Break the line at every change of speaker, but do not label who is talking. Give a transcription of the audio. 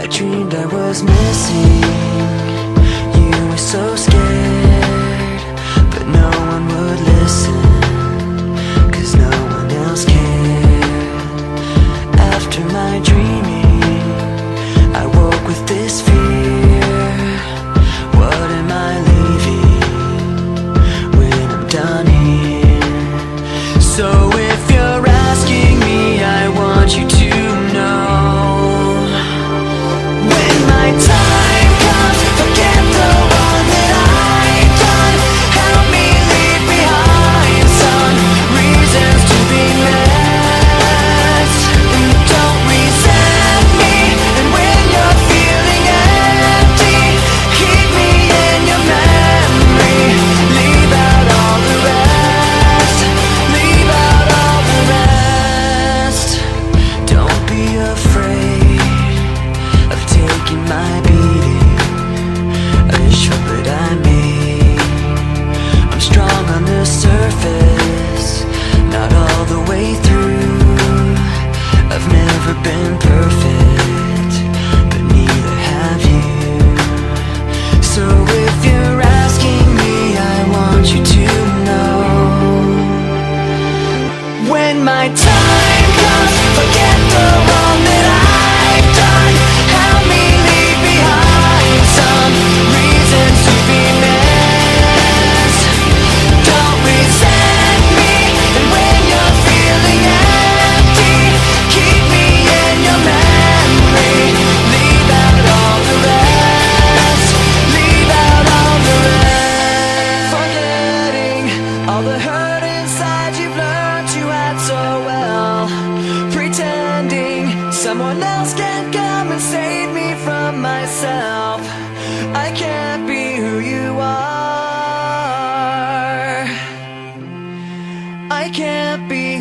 I dreamed I was missing. You were so scared, but no one would listen, 'cause no one else cared. After my dreaming, I woke with this fear. What am I leaving when I'm done here? So if you're asking me, I want you to know, when my time comes, forget the one that I've done. Help me leave behind some reasons to be left. Don't resent me, and when you're feeling empty, keep me in your memory. Leave out all the rest. Leave out all the rest. Don't be afraid of taking my beating, a shot that I made. I'm strong on the surface, not all the way through. I've never been perfect, but neither have you. So if you're asking me, I want you to know, when my time comes, forget the wrong that I've done. Help me leave behind some reasons to be missed. Don't resent me, and when you're feeling empty, keep me in your memory. Leave out all the rest. Leave out all the rest. Forgetting all the hurt inside you've learned you had so well. Pretending someone else can come and save me from myself. I can't be who you are. I can't be